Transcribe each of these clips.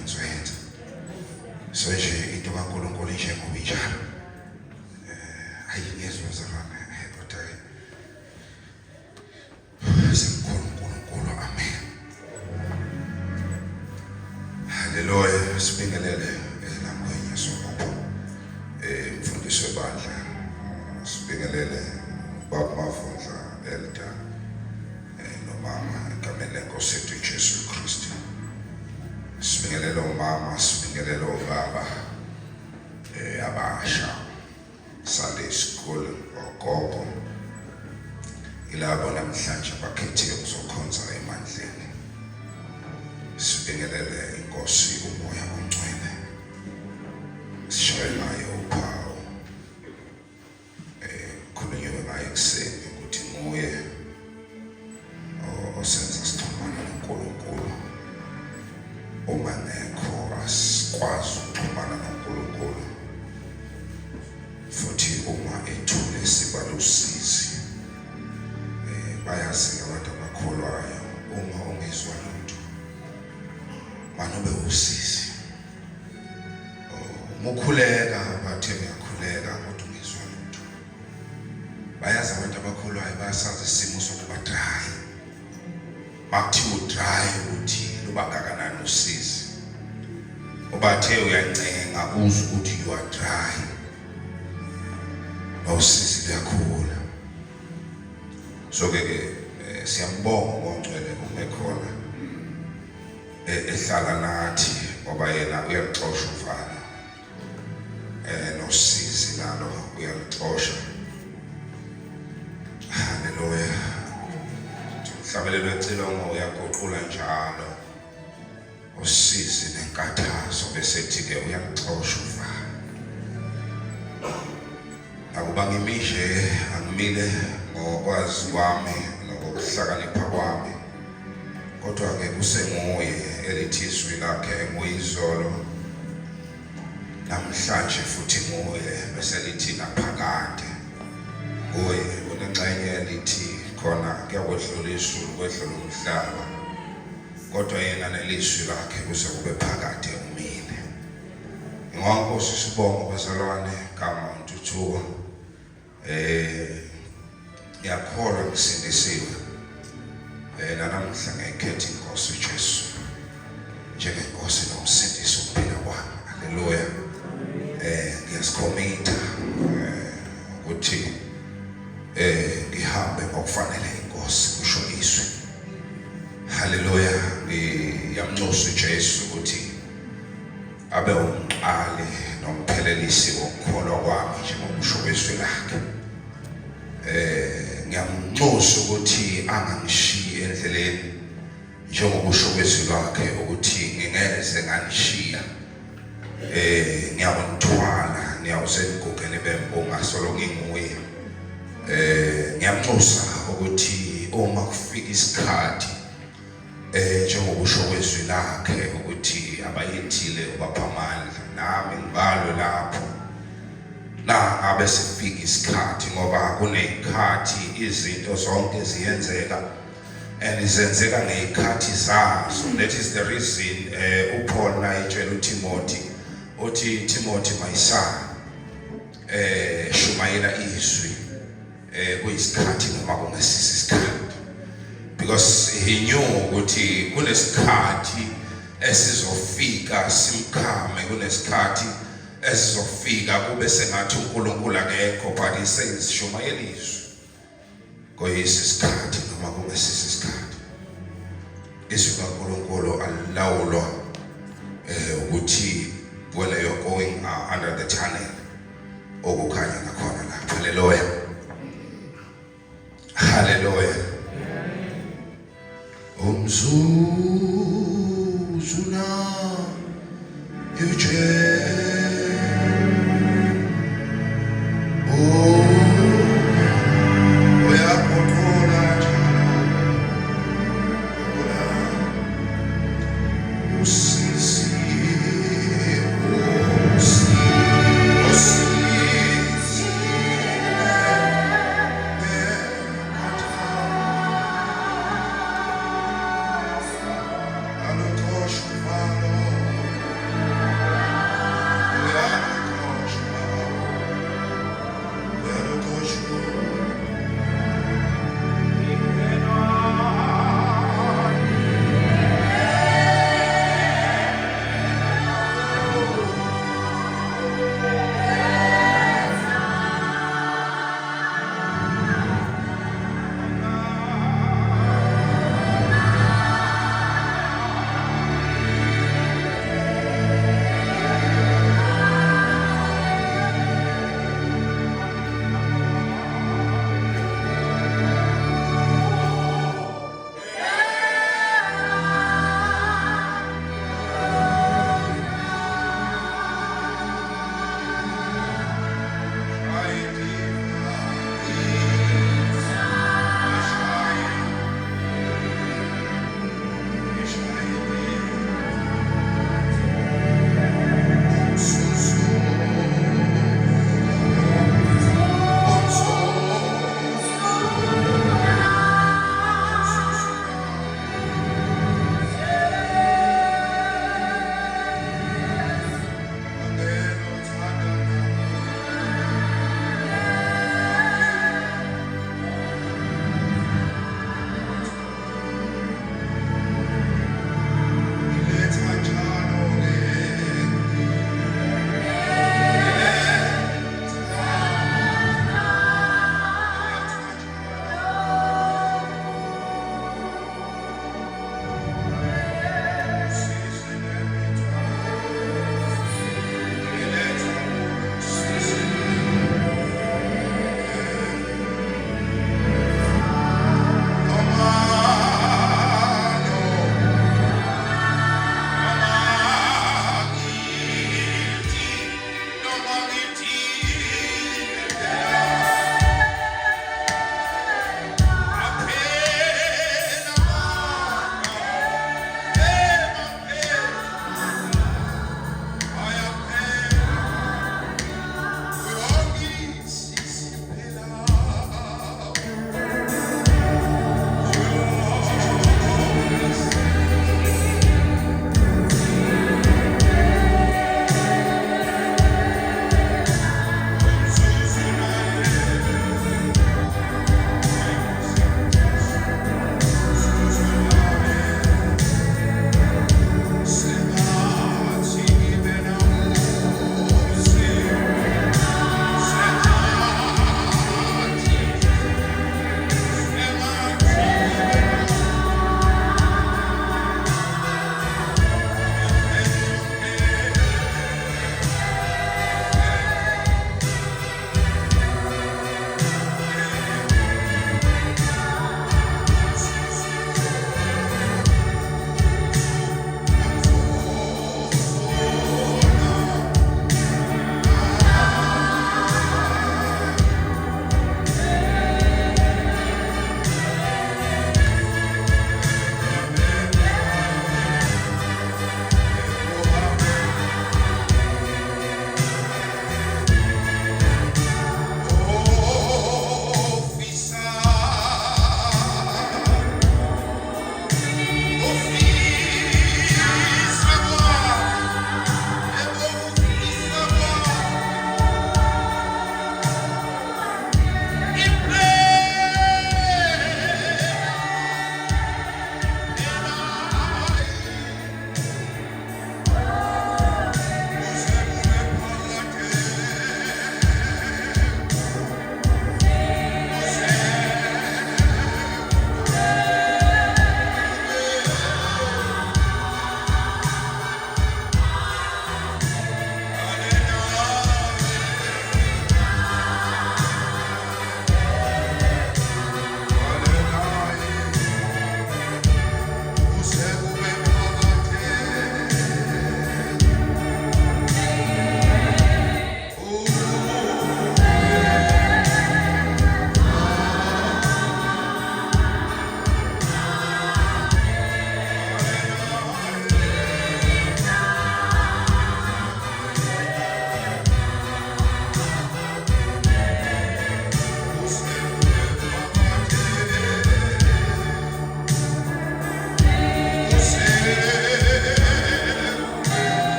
ngizoyenza. So nje into kaNkulunkulu njengoba injalo. Ayingezwe zalana kodwa simkhulu uNkulunkulu. Amen. Hallelujah. Sibingelele namkwenye sokuba mfundisi webandla. Sibingelele baba mafundla elder nomama egameni lenkosi yethu uJesu Kristu. Sibingelele umama, sibingelele ubaba abasha Sunday school ogogo ilabo namhlanje bakhethiwe ukuzokhonza emandleni. Sibingelele inkosi umoya ongcwele, sishaye naye uphawu khulunywe ngaye ekuseni ukuthi nguye osenza sixhumane noNkulunkulu. Uma ngekho asikwazi ukuxhumana noNkulunkulu, futhi uma ethule siba lusizi. Bayazi abantu abakholwayo uma ungezwa lutho manobe usizi. Umukhuleka bathe uyakhuleka kodwa ungezwa lutho. Bayazi abantu abakholwayo bayasazi isimo sokuba dry. Makuthiwa udry uthi luba kangakanani usizi. Ubathe uyancenga uzwe ukuthi you are dry. Usizi luyakhula. So ke siyambonga ngoNgcwele umekhona ehlala nathi ngoba yena uyalixosha uvalo. Nosizi nalo uyalixosha. Hallelujah. Mhlabelelo ecilongo uyagoqula njalo. Usizi nenkathazo bese ethi ke uyalixosha uvalo. Akuba ngimishe angimile ngokwazi kwami nokuhlakanipha kwami, kodwa ke kusenguye elithi izwi lakhe nguyizolo namhlanje futhi nguye bese lithi naphakade. Nguye unengxenye elithi khona kuyakwedlula izulu kwedlula umhlaba, kodwa yena nelizwi lakhe kuze kube phakade umile. Ngiyonkosi sibonga bazalwane kama uNtuthuko. Ngiyakholwa ngisindisiwe. Namhla ngikhetha inkosi uJesu njengenkosi nomsindisi wokuphila kwami. Haleluya. Ngiyasikhomita ukuthi ngihambe ngokufanele inkosi kusho izwi. Haleluya. Ngiyamnxusa uJesu ukuthi abe umqali nomphelelisi wokukholwa kwami njengokusho kwezwi lakhe. Ngiyamnxusa ukuthi angangishiyi endleleni njengokusho kwezwi lakhe ukuthi ngingeze nganishiya. Ngiyawuthwala ngiyawusenigugele bempunga solo nginguye. Ngiyamnxusa ukuthi uma kufika isikhathi njengokusho kwezwi lakhe ukuthi abayethile ubapha amandla, nami ngibalo lapho na abe sifika isikhathi ngoba kunezikhathi izinto zonke ziyenzeka and izenzeka ngezikhathi zazo. That is the reason uPaul ayitshela uTimothy uthi Timothy my son shumayela izwi kuyisikhathi noma kungasisi isikhathi, because he knew ukuthi kunesikhathi esizofika simkhame, kunesikhathi esizofika kube sengathi uNkulunkulu akekho, but he says shumayela izwi kuyisi isikhathi noma kungasisi isikhathi. Izwi kaNkulunkulu alilawulwa ukuthi when you're going under the tunnel okukhanya nakhona lapha. Hallelujah. Hallelujah. Umzuzuna yuje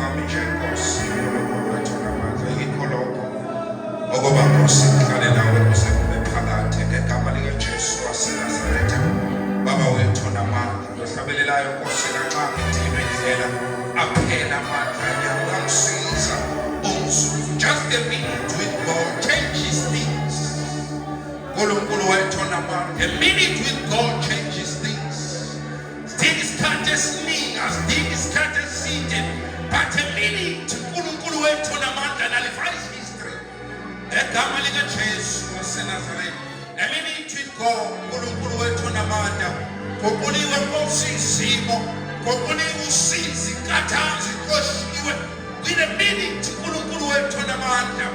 wami njengosi uNkulunkulu wethu namandla yikho lokho okuba Nkosi ngihlale nawe kuze kube phakade ngegama likaJesu waseNazaretha. Baba wethu namandla ohlabelelayo Nkosi lanxa ngidinwe indlela aphela amandla nyawo angisiza umzuzu. Just a minute with God changes things. Unkulunkulu wethu namandla, a minute with God changes things. Sidinga isikhathi esiningi, asidingi isikhathi eside, but a minute uNkulunkulu wethu namandla nalifayisa history egama likaJesu waseNazaretha. A minute with God uNkulunkulu wethu namandla kokuliwe Nkosi izimo, kokuliwe usizi, inkathazo iqoshiwe with a minute uNkulunkulu wethu namandla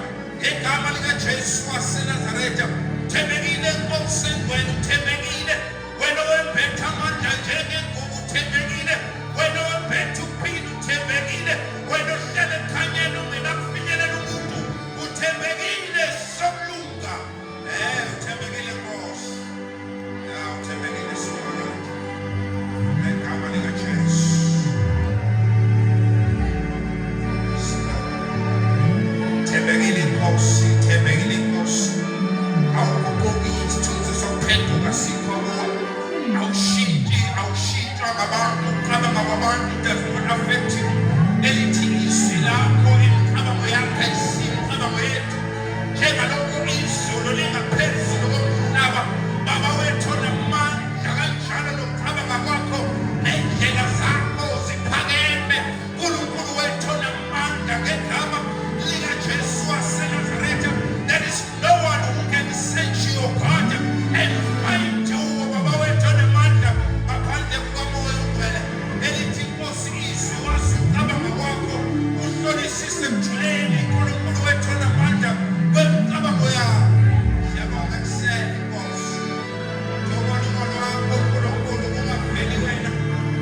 egama likaJesu waseNazaretha. Thembekile Nkosi wena, uthembekile wena owembethe amandla njengengubo, uthembekile wena owembethe ukuphila, uthembekile wena ohlala ekhanyeni ungena kufinyelela umuntu, uthembekile sokulunga. Uthembekile Nkosi, uthembekile sokulunga egama likaJesu. Thembekile Nkosi, thembekile Nkosi. Awuguquki isithunzi sokuphenduka sikho kuwe, awushintshwa ngabantu, ucabanga kwabantu does not affect you. Elithi izwi lakho, imicabango yakho ayisiyo imicabango yethu, njengalokhu izulu lingaphezulu komhlaba. Baba wethu namandla kanjalo nokucabanga kwakho nendlela zakho ziphakeme. uNkulunkulu wethu namandla ngegama likaJesu waseNazaretha. There is no one who can search your God and find you, Baba wethu namandla, ngaphandle kukaMoya oNgcwele. Elithi Nkosi izwi wazi ukucabanga kwakho, uhlolisise ekujuleni uNkulunkulu wethu namandla kwemicabango yakho. Siyabonga ekuseni Nkosi, njengoba lwakho uNkulunkulu kungaveli wena.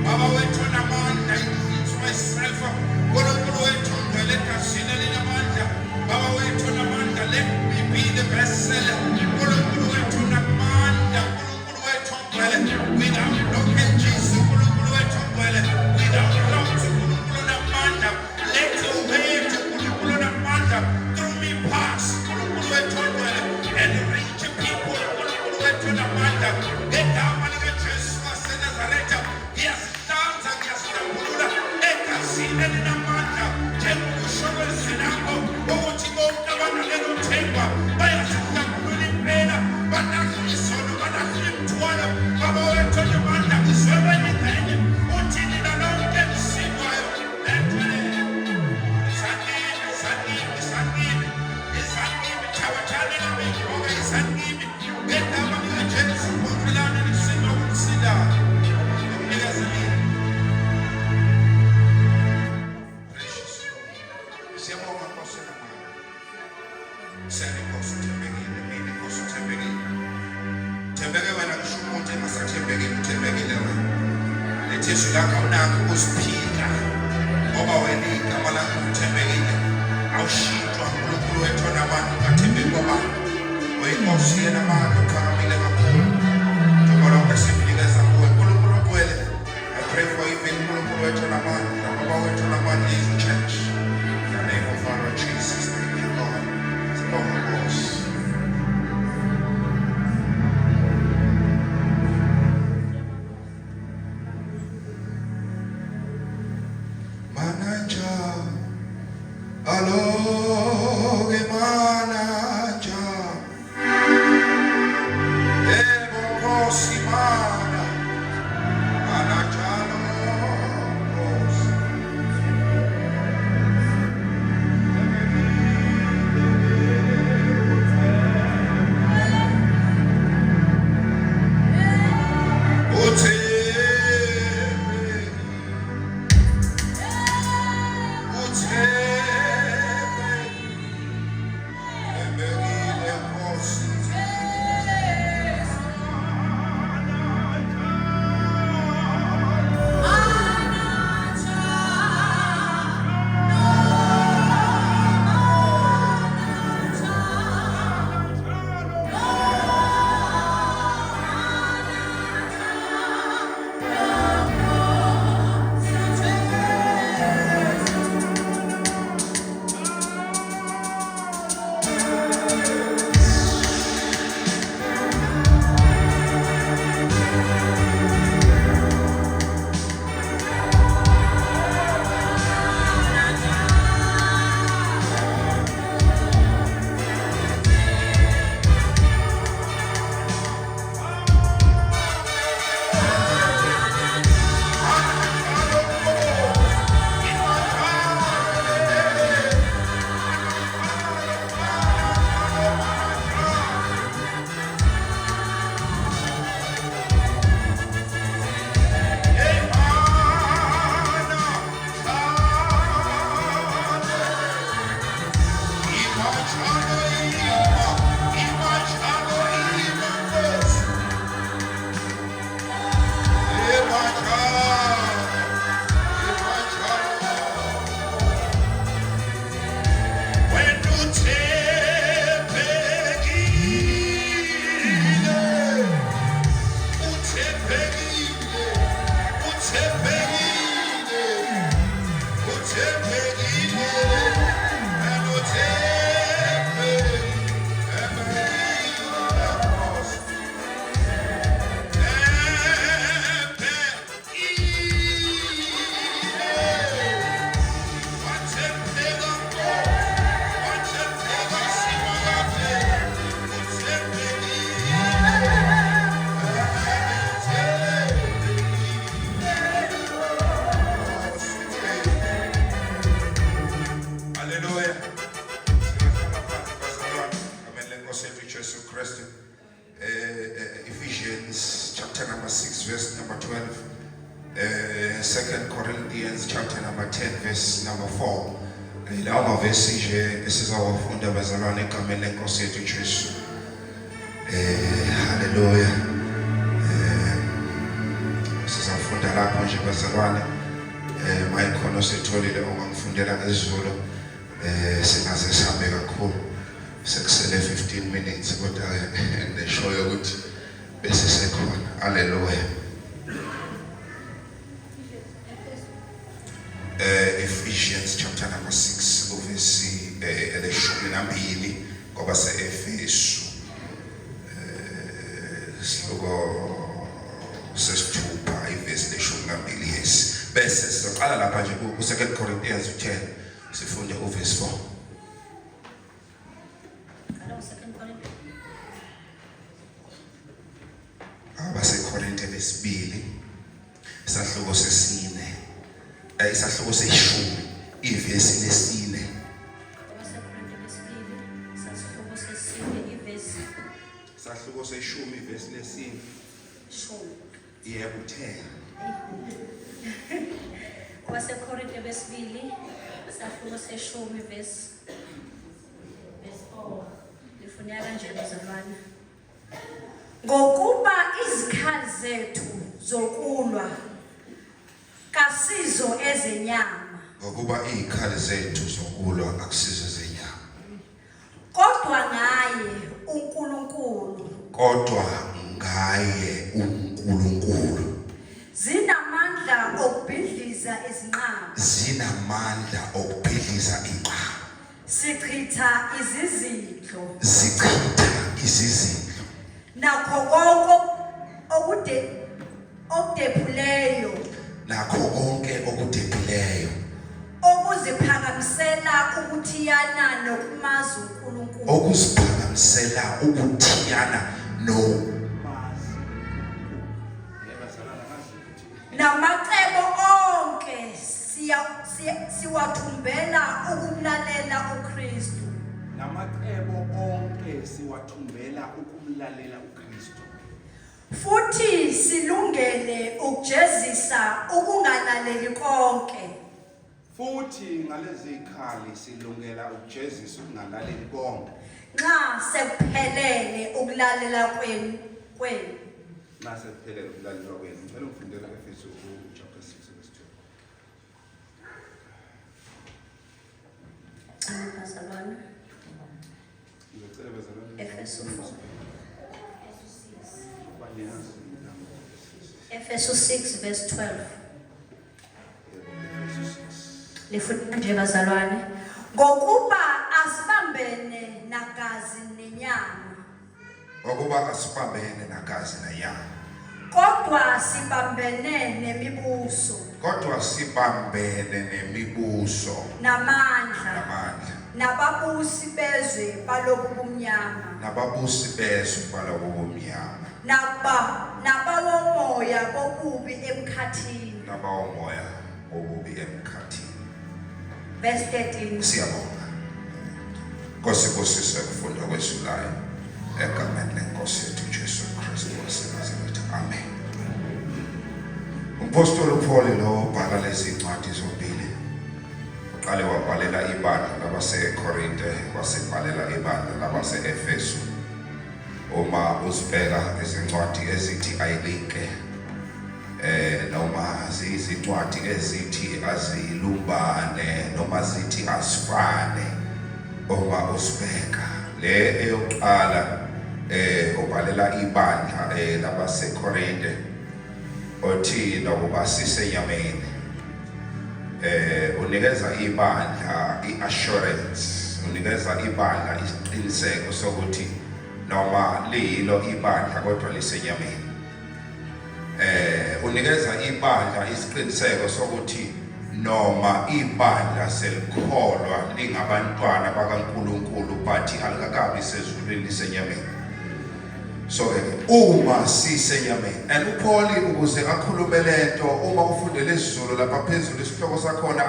Baba wethu namandla, increase myself, uNkulunkulu wethu oNgcwele egazini elinamandla. Baba wethu namandla, let me be the vessel, uNkulunkulu wethu namandla, uNkulunkulu wethu oNgcwele, without blockages, uNkulunkulu wethu oNgcwele, without clouds, uNkulunkulu namandla. Let your word, uNkulunkulu namandla, through me pass, uNkulunkulu wethu oNgcwele, and reach people, uNkulunkulu wethu namandla. Ngegama likaJesu waseNazaretha, ngiyasihlanza, ngiyasihlambulula egazini elinamandla, njengokusho kwezwi lakho ukuthi bonke abanakela uthemba bayasihlambulula impela, banakhe izono, banakhe imithwalo. Baba wethu namandla, izwe kwenye ingxenye uthini nalonke elisindwayo ethwele izanimi thabathane nabeyinkobe izanimi ngegama likaJesu konkelane lisindwa kumsindayo emnikezelile. Precious Lord, siyabonga Nkosi namandla. Siyani Nkosi uthembekile, mina Nkosi uthembekile. Thembeke wena kusho umuntu engasathembekile, uthembekile wena. Lethi izwi lakho awunakho ukuziphika ngoba wena igama lakho uthembekile. Awushintshwa uNkulunkulu wethu namandla, ungathembeki kwabantu. Uyinkosi yenamandla, uphakamile kakhulu. Njengoba lonke simnikeza kuwe uNkulunkulu oNgcwele. I pray for even uNkulunkulu wethu namandla, Baba wethu namandla, is church. In the name of our Lord Jesus, thank you God. Sibonga Nkosi. Manager number 10 verse number 4. Lawo mavesi nje esizawafunda bazalwane egameni lenkosi yethu Jesu. Hallelujah. Sizafunda lapho nje bazalwane. Mayikhono setholile ongangifundela ngesiZulu. Singaze sihambe kakhulu. Sekusele 15 minutes kodwa ngishoyo ukuthi bese sekhona. Hallelujah. Ephesians chapter number 6 verse 12 ngoba se-Efesu sihloko sesithupha ivesi 12 yes bese sizoqala lapha nje ku2 Corinthians 10 sifunde uverse 4. Abase-Korinte lesibili isahluko sesine isahluko seshumi ivesi lesine. Isahluko seshumi ivesi lesine. Yebo 10. Abase-Korinte lesibili isahluko seshumi verse 4 lifuneka kanje bazalwane. Ngokuba izikhali zethu zokulwa kasizo ezenyama. Ngokuba izikhali zethu zokulwa akusizo ezenyama. Kodwa ngaye uNkulunkulu. Kodwa ngaye uNkulunkulu. Zinamandla okubhidliza izinqaba. Zinamandla okubhidliza inqaba. Sichitha izizindlo. Sichitha izizindlo. Nakho konke okudephuleyo. Nakho konke okudephileyo. Okuziphakamisela ukuthiyana nokumazi uNkulunkulu. Okuziphakamisela ukuthiyana nokumazi. Namacebo onke siwathumbela ukumlalela uKristu. Namacebo onke siwathumbela ukumlalela uKristu. Futhi silungele ukujezisa ukungalaleli konke. Futhi ngalezi ikhali silungela ukujezisa ukungalaleli konke. Nxa sekuphelele ukulalela kwenu. Nase kuphelele ukulalela kwenu. Ngicela ungifundele Efesu chapter 6 verse 12. Bazalwane. Ngicela bazalwane. Efesu 4. Efesu 6 verse 12. Lifuna nje bazalwane. Ngokuba asibambene nagazi nenyama. Ngokuba asibambene nagazi nenyama. Kodwa sibambene nemibuso. Kodwa sibambene nemibuso. Namandla. Nababusi bezwe balobumnyama. Nababusi bezwe balobumnyama. Nabawomoya bobubi emkhathini. Nabawomoya bobubi emkhathini. Verse 13. Siyabonga. Nkosibusise ukufunda kwesulayo egameni lenkosi yethu Jesu Kristu waseNazaretha. Amen. Umpostoli Paul lo ubhala lezi ncwadi zombili. Uqale wabhalela ibandla labaseKorinte, wasebhalela ibandla labase-Efesu. Uma uzibheka izincwadi ezithi ayilinke noma izincwadi ezithi azilumbane noma zithi asifane, uma usibheka le eyoqala ubhalela ibandla labaseKorinte othi nokuba sisenyameni unikeza ibandla iassurance, unikeza ibandla isiqiniseko sokuthi noma lilo ibandla kodwa lisenyameni. Unikeza ibandla isiqiniseko sokuthi noma ibandla selikholwa lingabantwana bakaNkulunkulu bathi alikakabi sezulwini lisenyameni. So uma sisenyameni, and uPaul ukuze akhulume lento uma ufundele isiZulu lapha phezulu isihloko sakhona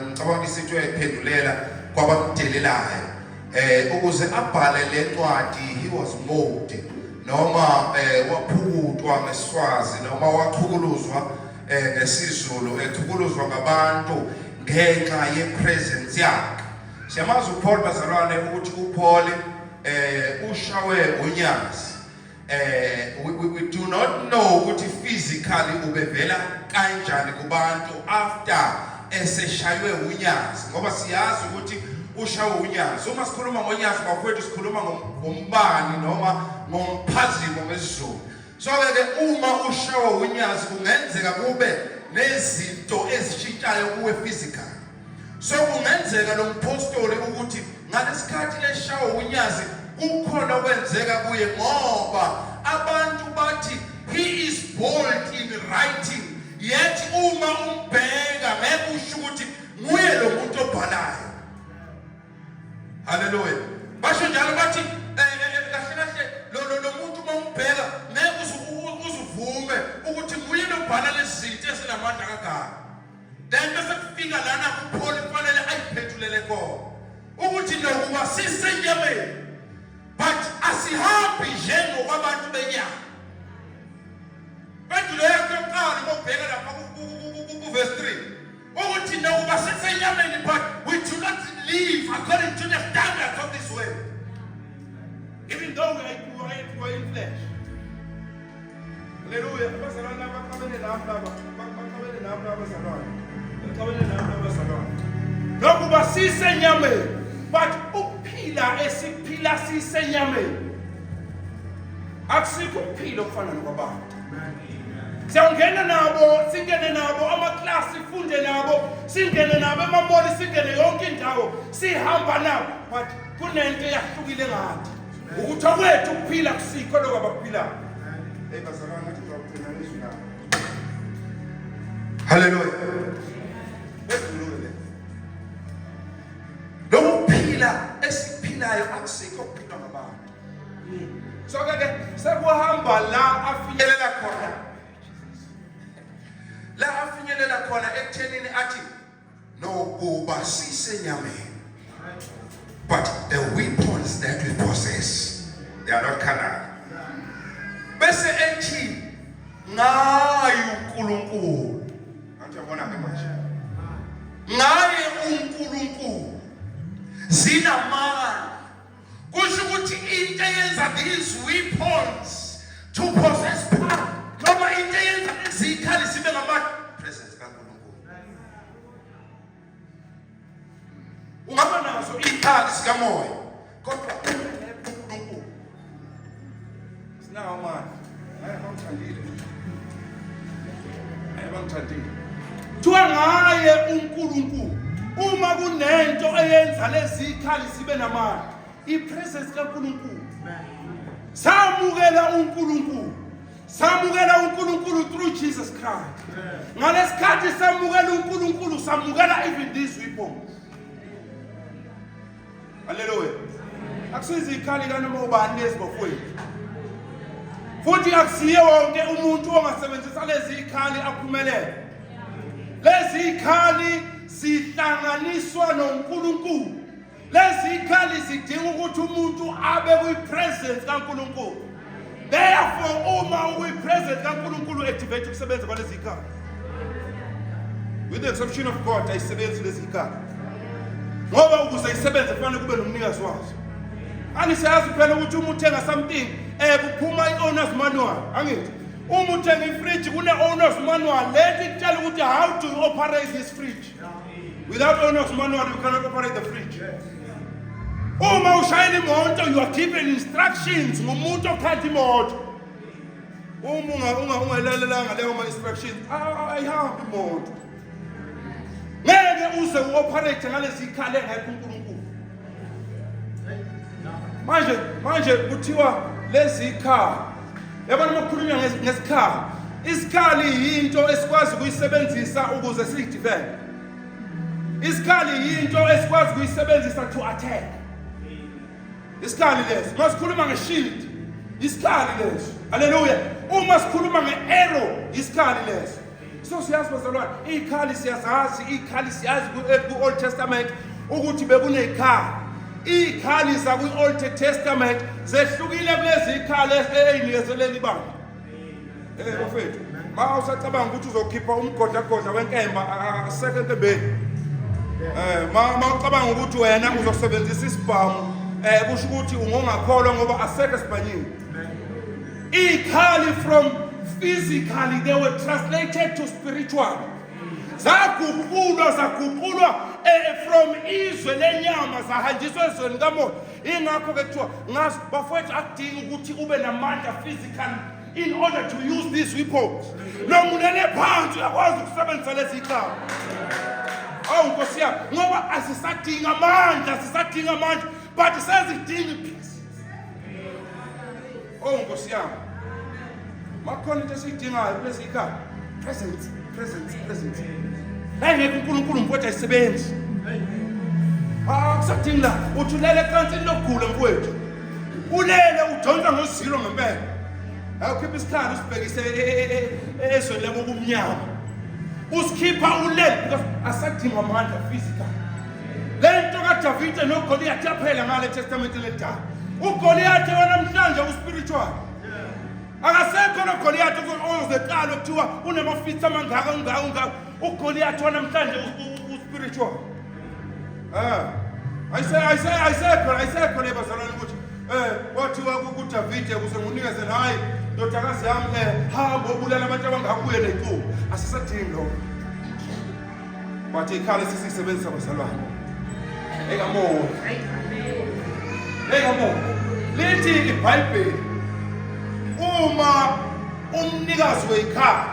ngicabanga isithi uyayiphendulela kwabamdelelayo ukuze abhale le ncwadi. He was moved noma waphukutwa ngeswazi noma wachukuluzwa ngesizulu echukuluzwa ngabantu ngenxa yepresence yakhe. Siyamazi uPaul bazalwane ukuthi uPaul ushawe unyazi. We do not know ukuthi physically ubevela kanjani kubantu after eseshaywe unyazi, ngoba siyazi ukuthi ushawe unyazi. Uma sikhuluma ngonyazi bafowethu sikhuluma ngombani noma ngomphazimo ngesizulu. So ke uma ushawe unyazi kungenzeka kube nezinto ezishintshayo kuwe physical. So kungenzeka lo mpostoli ukuthi ngalesikhathi eshawe unyazi kukhona kwenzeka kuye, ngoba abantu bathi he is bold in writing, yet uma umbheka ngeke usho ukuthi nguye lo muntu obhalayo. Hallelujah. Basho njalo bathi kahle kahle lo muntu uma umbheka ngeke uzuvume ukuthi nguye lo bhala lezinto ezinamandla kangaka. Then bese kufika lana kuPaul kufanele ayiphethulele khona ukuthi nokuba sisenyameni but asihambi njengokubantu benyama. Bedule yakaqala ngobheka lapha ku verse 3 ukuthi nokuba sisenyameni but we do not live according to the standards of this world, even though we are in flesh. Hallelujah. Abazalwane abaqabele nami abazalwane nokuba sisenyameni but ukuphila esiphila sisenyameni akusikho ukuphila okufana nokwabantu. Siyangena nabo, singene nabo amaklasi, sifunde nabo, singene nabo emamoli, singene yonke indawo, sihamba nabo, but kunento eyahlukile ngathi ukuthi okwethu ukuphila kusikho lokho abakuphilayo. Hey bazalwane, ngathi uzawugcina nezwi lapho. Hallelujah. Lokuphila esiphilayo akusikho ukuphila ngabantu. So ke sekuhamba la afinyelela khona. La afinyelela khona ekuthenini athi nokuba sisenyameni, but the weapons that we possess, they are not carnal. Bese ethi ngayo uNkulunkulu. Ngathi yabona ke manje. Ngaye uNkulunkulu zinamandla. Kusho ukuthi into eyenza these weapons to possess power, noma into eyenza izikhali sibe presence kaNkulunkulu. Ungaba nazo izikhali sikamoya kodwa uNkulunkulu sinawo manje. Ayabangithandile kuthiwa ngaye uNkulunkulu. Uma kunento eyenza lezi zikhali sibe namandla, ipresence kaNkulunkulu. Samukela uNkulunkulu, samukela uNkulunkulu through Jesus Christ. Ngalesikhathi samukela uNkulunkulu, samukela even these weapons. Hallelujah. Akusizi ikhali kanoma ubani lesibafowethu. Futhi akusiye wonke umuntu ongasebenzisa lezi ikhali aphumelele. Lezi ikhali sihlanganiswa noNkulunkulu. Lezi ikhali zidinga ukuthi umuntu abe kwi-presence kaNkulunkulu. Therefore uma ukwi-presence kaNkulunkulu activate ukusebenza kwalezi ikhali. With the exception of God, ayisebenzi lezi ikhali. Ngoba ukuze isebenze kufanele kube nomnikazi wazo. Anisiyazi phela ukuthi uma uthenga something kuphuma i-owner's manual. Angithi uma uthenga ifridge kune-owner's manual lethi kutshela ukuthi how to operate this fridge. Without owner's manual you cannot operate the fridge. Uma ushayela imoto you are given instructions ngumuntu okhatha imoto. Uma ungalalelanga leyo instructions ayihambi imoto. Ngeke uze uoperate ngalezi ikhali engekho uNkulunkulu. Manje kuthiwa lezi ikhali. Yabona makhulunywa ngesikhali. Isikhali yinto esikwazi ukuyisebenzisa ukuze siyidevelop. Isikhali yinto esikwazi ukuyisebenzisa to attack. Isikhali leso masikhuluma nge-shield, isikhali leso. Hallelujah. Uma sikhuluma nge-arrow, isikhali leso. So siyazi bazalwane, izikhali siyazi ku-Old Testament ukuthi bekunezikhali. Izikhali zakwi-Old Testament zehlukile kulezi zikhali ey'nikezeleni ibandla. Bafethu, Ma usacabanga ukuthi uzokhipha umgodagoda wenkemba asekho entembeni. Ma ucabanga ukuthi wena uzosebenzisa isibhamu kusho ukuthi ungongakholwa ngoba asekho esibhanyini. Ikhali from physically they were translated to spiritual. Zaguqulwa from izwe lenyama zahanjiswa ezweni likamoya. Ingakho ke kuthiwa ngazi bafowethu akudingi ukuthi ube namandla physical in order to use these weapons. Nomunene phansi uyakwazi ukusebenzisa lezi ikhali. Oh Nkosi yami ngoba asisadinga amandla but sezidinga peace. Oh Nkosi yami makhona into esiyidingayo kulezi ikhali. Presence. La ngeke uNkulunkulu mfowethu ayisebenzi. Kusadinga la uthulele ecansini lokugula mfowethu. Ulele udonsa ngozilo ngempela. Awukhipha isikhali usibhekise ezweni labo kumnyama. Usikhipha ulele because asadinga amandla physical. Lento kaDavide noGoliath yaphela ngale testament ledala. uGoliath wanamhlanje uspiritual. Akasekho noGoliath ozeqala ukuthiwa unamafitsi amangaka. uGoliath wanamhlanje uspiritual. Ayisekho le bazalwane ukuthi wathiwa kuDavide ukuze ngunikeze hayi ndodakazi yami hamba ubulala abantu abangakuye neculo. Asisadingi lo. Bathi ikhali sisebenzisa bazalwane. Engamo. Lithi iBhayibheli uma umnikazi wekhaya,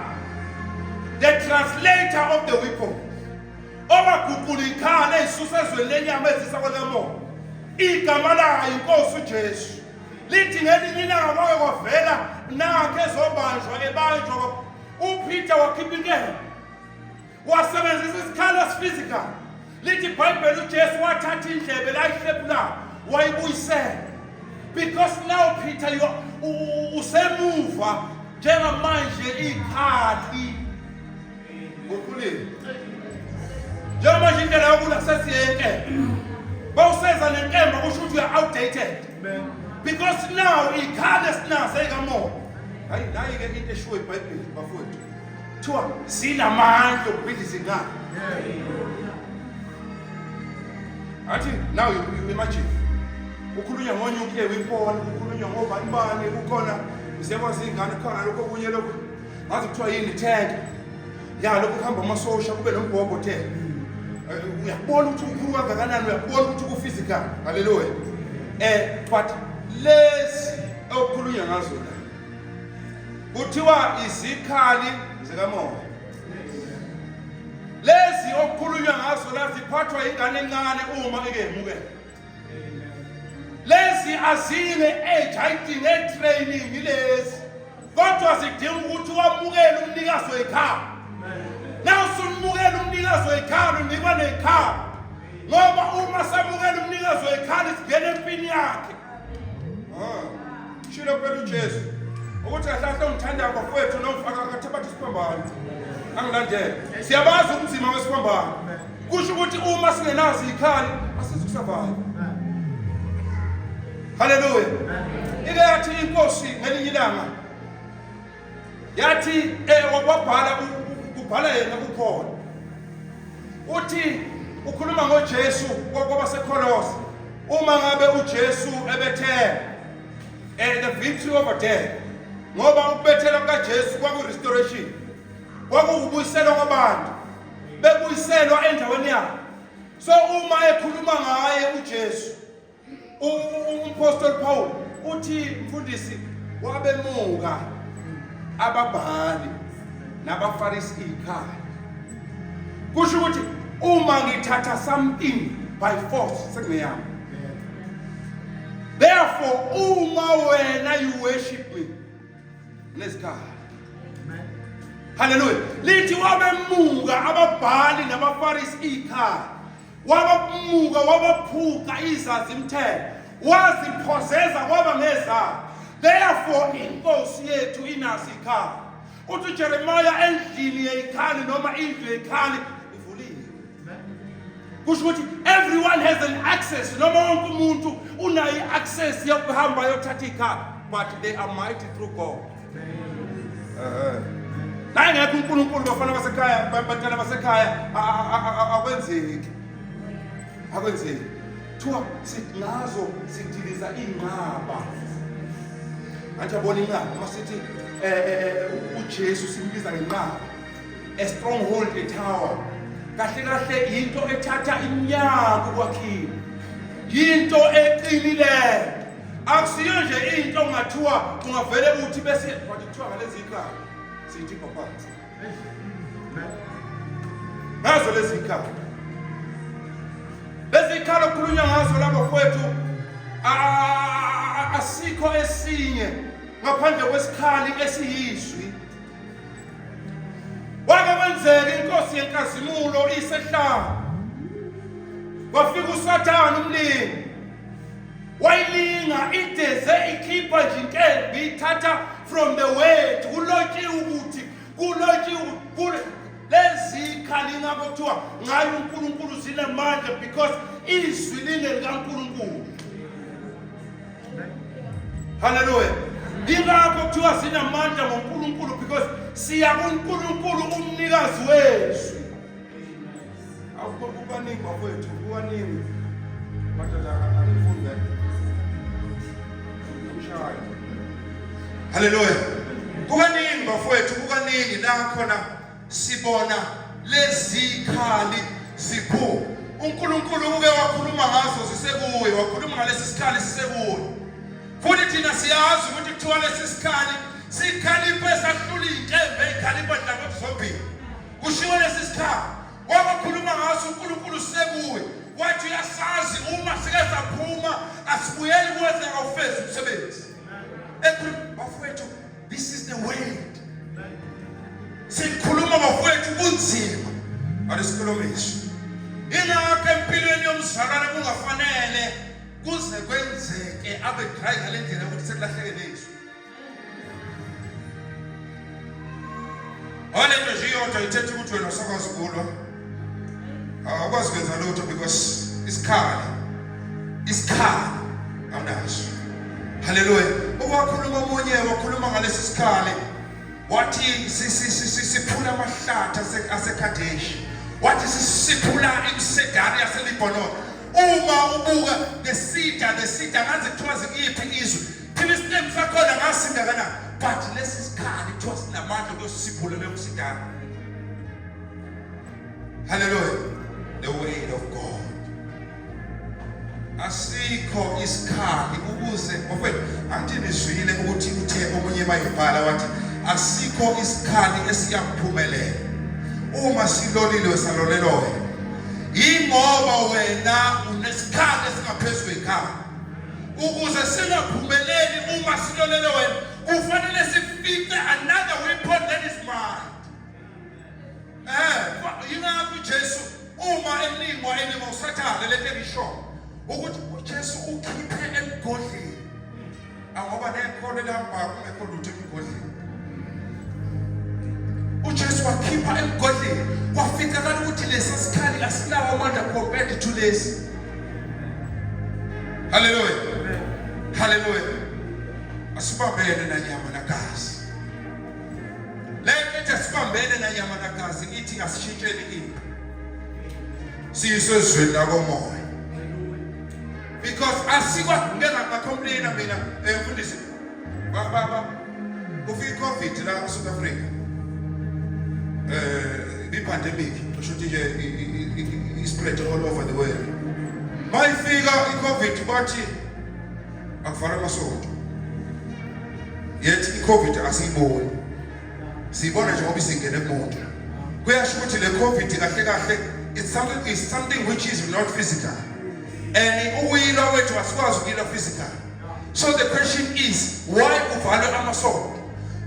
the translator of the weapon, obaguqula ikhaya ezisusa ezweni lenyama ezisa kwelamoya, igama layo inkosi uJesu. Lithi ngelinye ilanga kwake kwavela nakhe ebanjwa uPeter wakhipha inkemba wasebenzisa isikhala physical. Lithi iBhayibheli uJesu wathatha indlebe la ihlephula wayibuyisela. Because now Peter usemuva njengamanje ikhali ngokuleni. Njengamanje indlela yokulala sesiyenke. Bawuseza nenkemba kusho ukuthi uya outdated. Because now ikhali esinazo ekamoya. Hayi nayi ke into eshiwo iBhayibheli bafowethu. Thiwa sinamandla okubhidliza ingane. Athi now you imagine ukhulunywa ngonyukiye weapon, ukhulunywa ngobani kukhona usekwazi ingane khona lokho kunye lokho ngazi kuthiwa yini tank ya lokho kuhamba amasosha kube nombhobho tank. Uyabona ukuthi ukhulu kangakanani, uyabona ukuthi ku-physical. Haleluya. But lezi okukhulunywa ngazo la kuthiwa izikhali zikamoya. Lezi okukhulunywa ngazo la ziphathwa ingane encane uma ikemukela. Lezi azine age ayidinge training lezi. Kodwa sidinga ukuthi wamukele umnikazi wekhaya. Now sunimukela umnikazi wekhaya unikwa nekhaya. Ngoba uma samukela umnikazi wekhaya singena empini yakhe. Shilo phela uJesu. Ukuthi kahle ongithanda bafowethu nomfaka akathabatha isiphambano. Angilandele. Siyabazi umzima wesiphambano. Kusho ukuthi uma singenazi ikhali asizukusurvive. Hallelujah. Ike yathi inkosi ngelinye ilanga yathi kubhala yena kukhona. Uthi ukhuluma ngoJesu kwabaseKolose. Uma ngabe uJesu ebethe the victory over death. Ngoba ukubethela kukaJesu kwaku-restoration. Kwakubuyiselwa kwabantu. Bebuyiselwa endaweni yabo. So uma ekhuluma ngaye uJesu, umpostoli Paul uthi mfundisi wabemuka ababhali nabafarisi ikhaya. Kusho ukuthi uma ngithatha something by force sekungeyami. Therefore uma wena you worship me nesikhaya. Hallelujah. Lithi wabemuka ababhali nabafarisi ikhaya. Wabamuka wabaphuka izazimthetho. Waziphoseza kwaba ngezabo. Therefore inkosi yethu inazi ikhaya. Uthi Jeremiah endlini yekhali noma indlu yekhali ivulile. Kusho ukuthi everyone has an access. Noma wonke umuntu unayo access yokuhamba yothatha ikhaya, but they are mighty through God. naye ngekho uNkulunkulu bafana basekhaya bantwana basekhaya akwenzeki kuthiwa ngazo sidiliza inqaba manje abona inqaba masithi uJesu simbiza ngenqaba a stronghold, a tower. Kahle into ethatha iminyaka ukwakhiwa. Into eqinileyo. Akusiyo nje into ongathiwa ungavele uthi bese bathi kuthiwa ngalezi ikhaya sithi phansi. Ngazo lezi ikhaya. Lezi ikhaya okukhulunywa ngazo lapha kwethu asikho esinye ngaphandle kwesikhali esiyizwi. Wake kwenzeka inkosi yenkazimulo isehlala. Wafika uSathane umlingi. Wayilinga ideze ikhipha nje inkembe ithatha from the word kulotshiwe ukuthi lezi ikhali ngakho kuthiwa ngayo uNkulunkulu zinemandla because izwi lingeli kaNkulunkulu. Hallelujah. Ingakho kuthiwa sinamandla ngoNkulunkulu because siya kuNkulunkulu umnikazi wezwi. Akubaningi bafowethu, kubaningi. Madodana angifunde. Umshaya. Hallelujah. Kubaningi bafowethu, kubaningi la khona sibona lezi khali ziphu. uNkulunkulu uke wakhuluma ngazo zisekuwe, wakhuluma ngalesi sikhali sisekuwe. Futhi thina siyazi ukuthi kuthiwa lesi sikhali sikhaliphe sahlula inkembe ikhaliphe dlamini zombili. Kushiwo lesi sikhali wakhuluma ngaso uNkulunkulu sekuwe. Wathi uyasazi uma sike saphuma asibuyeli kwenza awufezi umsebenzi. Bafowethu, this is the word. Sikhuluma bafowethu kunzima. Alisikhulumisha. Ingakho empilweni yomzalwane kungafanele kuze kwenzeke abe dry ngalendlela ukuthi sekulahlekele izwi. Olento nje yodwa ithethe ukuthi wena usakwazi ukulwa. Awukwazi kwenza lutho because isikhali awunaso. Hallelujah. Uwakhuluma omunye wakhuluma ngalesi sikhali. Wathi siphula amahlathi aseKadeshi. Wathi sisiphula imsedari yaseLibanon. Uma ubuka the cedar ngaze kuthiwa zikuyiphi izwe. Thina isiqembu sakhona ngasinda kana. But lesi sikhali kuthiwa sinamandla okuyosiphula leyo msedari. Hallelujah. The word of God. Asikho isikhali ukuze bafowethu angithi nizwile ukuthi uthe omunye bayibhala wathi asikho isikhali esiyaphumelela uma silolile salolelwe ingoba wena unesikhali esingaphezulu ekhaya ukuze singaphumeleli uma silolele wena kufanele sifice another weapon that is mine. Yingakho uJesu uma elingwa uSathane lethe lisho ukuthi uJesu ukhiphe emgodleni ngoba nekhono lamba kungekho lutho emgodleni. uJesu wakhipha emgodleni kwafika kanti ukuthi lesi sikhali asilawo amandla compared to lesi. Hallelujah. Hallelujah. Asibambene na nyama na gazi. Lethe asibambene na nyama na gazi ithi asishintsheni into. Siyisezweni lakomoya. Because asikwa ngeke complain mina mfundisi. Baba kufika COVID la South Africa. The pandemic should is spread all over the world. My figure COVID bathi akufana masonto. Yet COVID asiyiboni. Sibona nje ngoba isingene emuntu. Kuyasho ukuthi le COVID kahle it's something which is not physical. And uyilo wethu asikwazi ukuyila physical. So the question is, why uvalwe amasonto?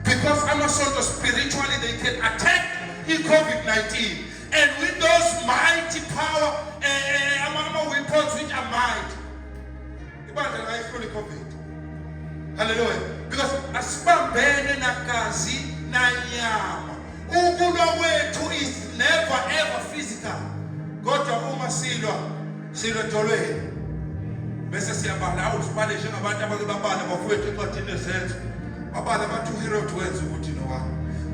Because amasonto spiritually they can attack in COVID-19. And with those mighty power weapons which are might, ibandla life COVID. Hallelujah. Because asibambene nagazi na nyama. Ukulwa wethu is never ever physical. Kodwa uma silwa dolweni. Bese siyabala usibale njengabantu abakebabala bafowethu encwadini ezenzo. Babala bathu hero wenza ukuthi nowa.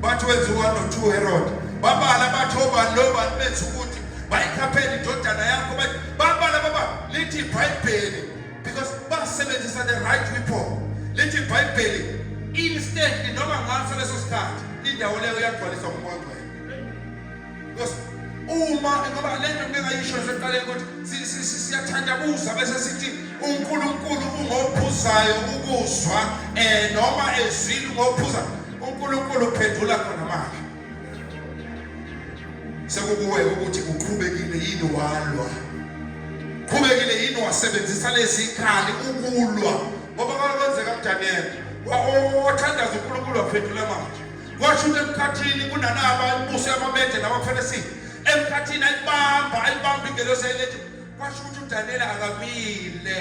bathi wenza 1 no 2 Herod babala bathi obani lobani benza ukuthi bayikhaphela indodana yakho babala baba lithi iBhayibheli because basebenzisa the right weapon lithi iBhayibheli instantly noma ngaso leso sikhathi indawo leyo yagcwaliswa ngumoya because uma ngoba lento ngingayisho seqaleni ukuthi siyathandabuza bese sithi uNkulunkulu ungophuzayo ukuzwa noma ezwile ngophuza uNkulunkulu uphendula khona manje sekukuwe ukuthi uqhubekile yini walwa qhubekile yini wasebenzisa lezi ikhali ukulwa ngoba kwenzeka kuDaniel wathandaza uNkulunkulu waphendula manje kwasho ukuthi emkhathini kunanaba imbuso yamaMede nabaFarisi emkhathini ayibamba ingelosi eyilethi kwasho ukuthi uDaniel akamile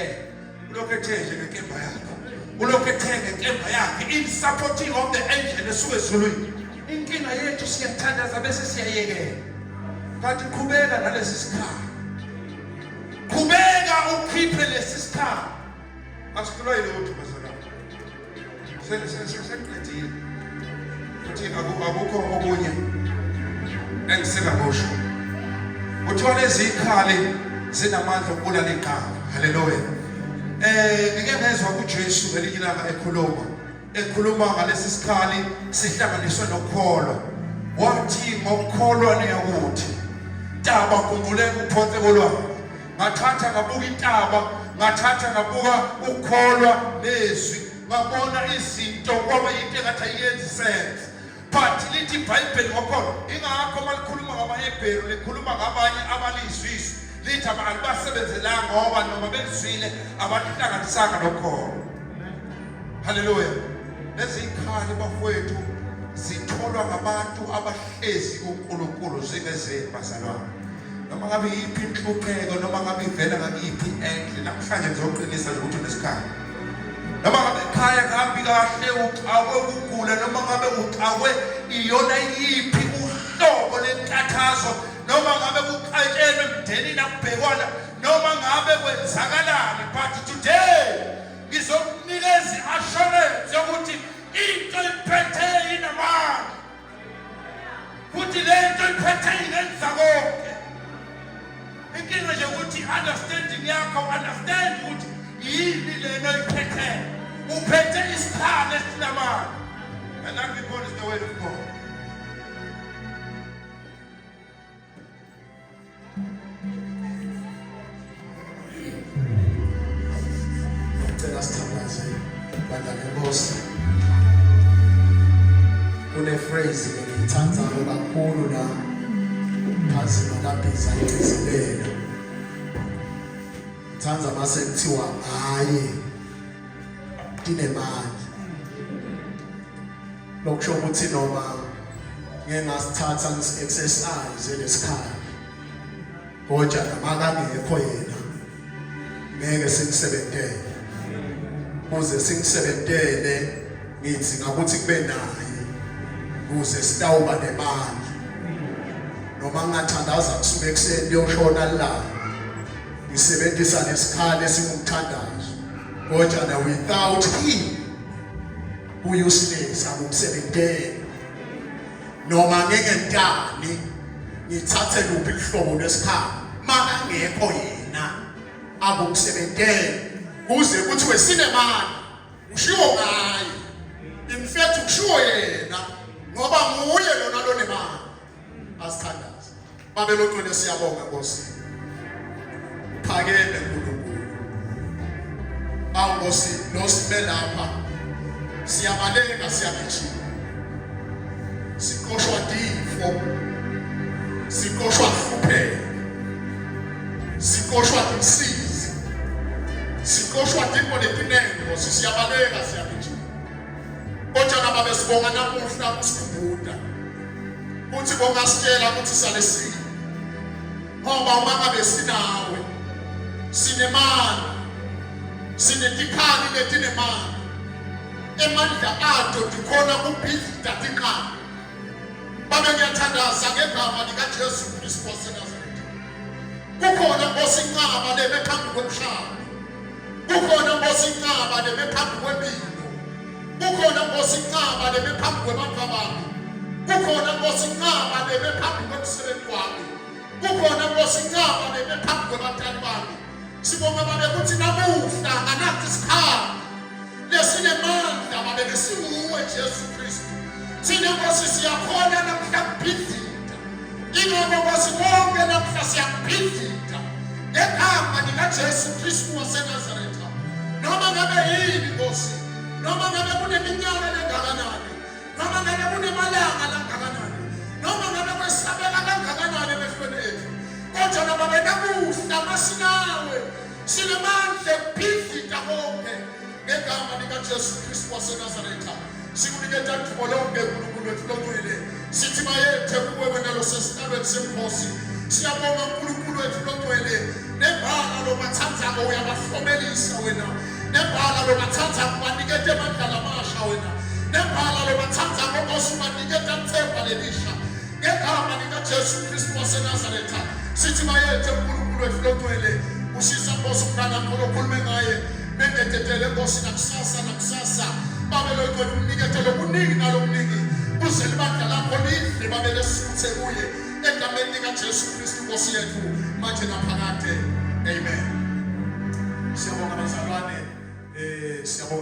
ulokhu ethenje ngenkemba yakhe ulokhu ethenge ngenkemba yakhe in supporting of the angel esuke ezulwini inkinga yethu siyathandaza bese siyayekela kanti qhubeka nalesi sikhathi qhubeka ukhiphe lesi sikhathi asikulwa yilutho bazalwane sesiqedile futhi akukho okunye engisengabosho uthola lezi ikhali zinamandla okubulala iqhawe haleluya ngike ngezwe uJesu ngelinye ilanga ekhuluma ngalesi sikhali sihlanganiswe nokholo wathi ngokholwa niyakuthi taba kumbuleka uphonse kolwandle ngathatha ngabuka intaba ngathatha ngabuka ukholwa nezwi ngabona izinto kwaba into engathi ayenzi sense but lithi iBhayibheli ngokholo ingakho malikhuluma ngamaHebheru likhuluma ngabanye abalizwiswa lithi abasebenzelanga ngoba noma bezwile abahlanganisanga nokholo haleluya lezi ikhali bafowethu zitholwa ngabantu abahlezi kuNkulunkulu zingezeni bazalwane noma ngabe yiphi inhlupheko noma ngabe ivela ngakiphi endle namhlanje ngizoqinisa nje ukuthi nesikhathi noma ngabe ekhaya kahambi kahle uxakwe ukugula noma ngabe uxakwe iyona yiphi uhlobo lenkathazo noma ngabe kuqatshelwe emndenini akubhekwana noma ngabe kwenzakalani but today ngizokunikeza assurance yokuthi into iphethe inamandla futhi lento iphethe ingenza konke inkinga nje ukuthi understanding yakho understand ukuthi yini lena iphethe uphethe isikhali esinamandla and that weapon is the word of God. Cela sithandaze bandla lenkosi une phrase engiyithandayo kakhulu la phansi nolabhiza ngizibela ngithanda mase kuthiwa hayi dinemandla lokusho ukuthi noma ngeke ngasithatha ngisi-exercise lesikhali kodwa namakangekho yena ngeke singisebentele kuze singisebentele ngithi ngakuthi kube naye kuze sitawuba nemandla noma ngingathandaza kusuke ekuseni liyoshona la ngisebenzisa lesikhali esingumthandazo kodwa na without him useless akumsebentele noma ngeke ntani ngithathe luphi ihlobo lesikhali makangekho yena akumsebentele kuze kuthiwe sinemali ushiwo ngaye in fact ushiwo yena ngoba nguye lona lonemali asithandaza babelotweni siyabonga Nkosi phakele uNkulunkulu awuNkosi nosibelapha siyabaleka siyagijima sikoshwa difo sikoshwa hlupheko sikoshwa insizi sikoshwa difo letinengo siyabaleka siyagijima kodwa nababe sibonga namuhla kusikhumbuda kuthi bongasitshela ukuthi salesini ngoba uma ngabe sinawe sinemali sinetikhali letinemali emandla ato dikhona kubhidla tinqaba babe ngiyathandaza ngegama likaJesu Kristu waseNazaretha kukhona osinqaba lebe phambi komhlaba kukhona osinqaba lebe phambi kwempilo kukhona osinqaba lebe phambi kwabantu kukhona Nkosi incaba lebe phambi komsebenzi wami, kukhona Nkosi incaba lebe phambi kwabatali bami. Sibonga babe kuthi namuhla anathi isikhali lesinemandla babe besimuwe Jesu Kristu. Thina Nkosi siyakhona namhla kubhidlika, ingoba Nkosi bonke namhla siyakubhidlika ngegama likaJesu Kristu waseNazaretha. Noma ngabe yini Nkosi, noma ngabe kuneminyaka engakanani, noma ngabe kunemalanga langakanani, noma ngabe kwesabeka kangakanani emehlweni ethu, kodwa noma namuhla masinawe sinemandla ekubhidlika konke ngegama likaJesu Kristu waseNazaretha. Sikunikeza ithuba lonke uNkulunkulu wethu longcwele, sithi mayethe kuwe wena losesihlalweni semkhosi. Siyabonga uNkulunkulu wethu longcwele, nebhala lobathandzako uyabahlomelisa wena, nebhala lobathandzako ubanikeza amandla amasha wena, nebhala lobathandzako Nkosi ubanikeza ithemba lelisha ngegama likaJesu Kristu waseNazaretha. Sithi mayethe uNkulunkulu wethu longcwele, ushisa Nkosi umntana wakho okhulume ngaye, bengetetele Nkosi nakusasa babelo kwethu unikethe lokuningi nalokuningi kuze libandla lakho lihle babele sithe kuye egameni likaJesu Kristu Nkosi yethu manje naphakade. Amen. Siyabonga bazalwane, siyabonga.